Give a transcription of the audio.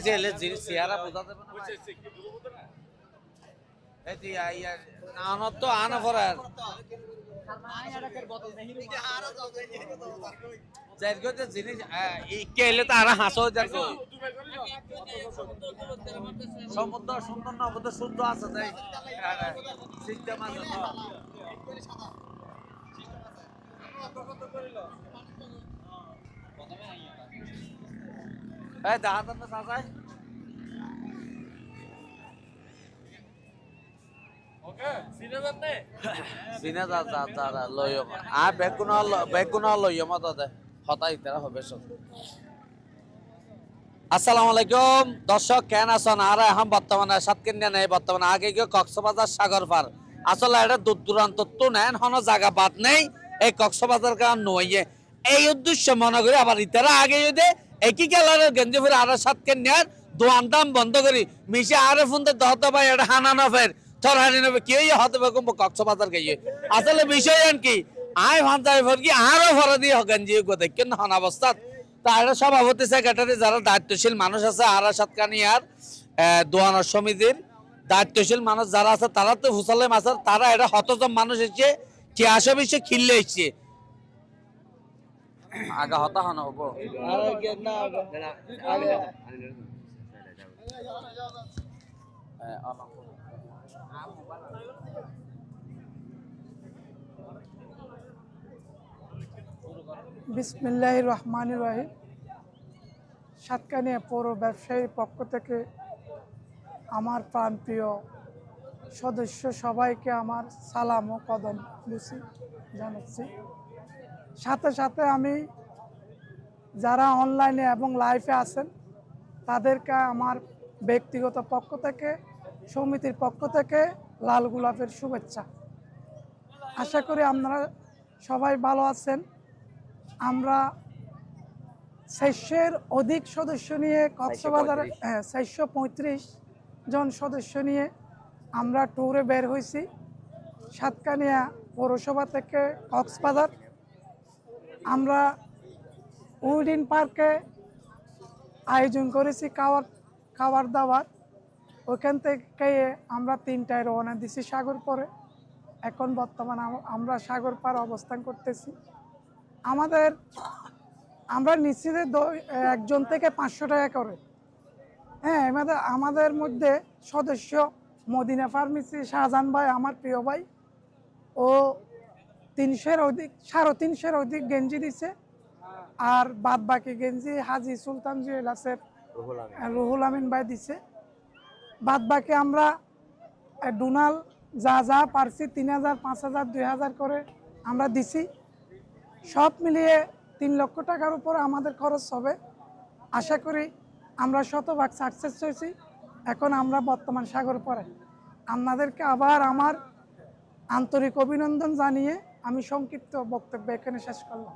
যে এলে জিনিস চেহারা বোঝা যাবে না এটি আইয়ার আনত তো আনা ফরার যাইগো জিনিস ইকে এলে তো আর হাসো যাইগো সমুদ্র সুন্দর নবদ্বীপ শুদ্ধ আছে তাই সিস্টেম আছে এই দেখা তো চাচাই সিনে যা যা যা লইও আ বেগুনা লইও মত দে হতাই তারা হবে সব আসসালামু আলাইকুম দর্শক কেন আছেন আর এখন বর্তমানে সাতকেন্দ্রিয়া নেই বর্তমানে আগে গিয়ে কক্সবাজার সাগর পার আসলে এটা দূর দূরান্ত তো নেন হন জায়গা বাদ নেই এই কক্সবাজার কারণ নইয়ে এই উদ্দেশ্য মনে করি আবার ইতারা আগে যদি একই কালারের গেঞ্জি ফিরে আর সাতকেন্দ্রিয়ার দোয়ান দাম বন্ধ করি মিশে আরে ফোন দহত ভাই এটা হানানো ফের থরহানি নেবে কেউ হতে পারবে কক্সবাজার গিয়ে আসলে বিষয় কি আয় ভান্তায় ফের কি আরো ভরা দিয়ে গেঞ্জি গোদে কিন্তু হন অবস্থা তার সভাপতি সেক্রেটারি যারা দায়িত্বশীল মানুষ আছে আরাসাতকানিয়ার দোয়ানোর সমিতির দায়িত্বশীল মানুষ যারা আছে তারা তো হুসালেম আছে তারা এটা হতজম মানুষ এসে কি আসে বিষয়ে খিললে এসছে আগা হতা হন হবো বিসমিল্লাহির রহমানির রহিম সাতকানিয়া পৌর ব্যবসায়ীর পক্ষ থেকে আমার প্রাণপ্রিয় সদস্য সবাইকে আমার সালাম ও কদম বুঝি জানাচ্ছি সাথে সাথে আমি যারা অনলাইনে এবং লাইভে আছেন তাদেরকে আমার ব্যক্তিগত পক্ষ থেকে সমিতির পক্ষ থেকে লাল গোলাপের শুভেচ্ছা আশা করি আপনারা সবাই ভালো আছেন আমরা 600-এর অধিক সদস্য নিয়ে কক্সবাজার 635 জন সদস্য নিয়ে আমরা ট্যুরে বের হয়েছি সাতকানিয়া পৌরসভা থেকে কক্সবাজার আমরা উইডিন পার্কে আয়োজন করেছি খাবার দাবার ওইখান থেকে আমরা 3টায় রওনা দিছি সাগর পরে এখন বর্তমানে আমরা সাগর পার অবস্থান করতেছি আমরা নিশ্চিত একজন থেকে 500 টাকা করে হ্যাঁ আমাদের মধ্যে সদস্য মদিনা ফার্মেসি শাহজাহান ভাই আমার প্রিয় ভাই ও 300-এর অধিক 350-এর অধিক গেঞ্জি দিছে আর বাদ বাকি গেঞ্জি হাজি সুলতান জুয়েলার্সের রুহুল আমিন ভাই দিছে বাদ বাকি আমরা ডোনাল যা যা পারছি 3000 5000 2000 করে আমরা দিছি সব মিলিয়ে 3 লক্ষ টাকার উপর আমাদের খরচ হবে আশা করি আমরা শতভাগ সাকসেস হয়েছি এখন আমরা বর্তমান সাগর পরে আপনাদেরকে আবার আমার আন্তরিক অভিনন্দন জানিয়ে আমি সংক্ষিপ্ত বক্তব্য এখানে শেষ করলাম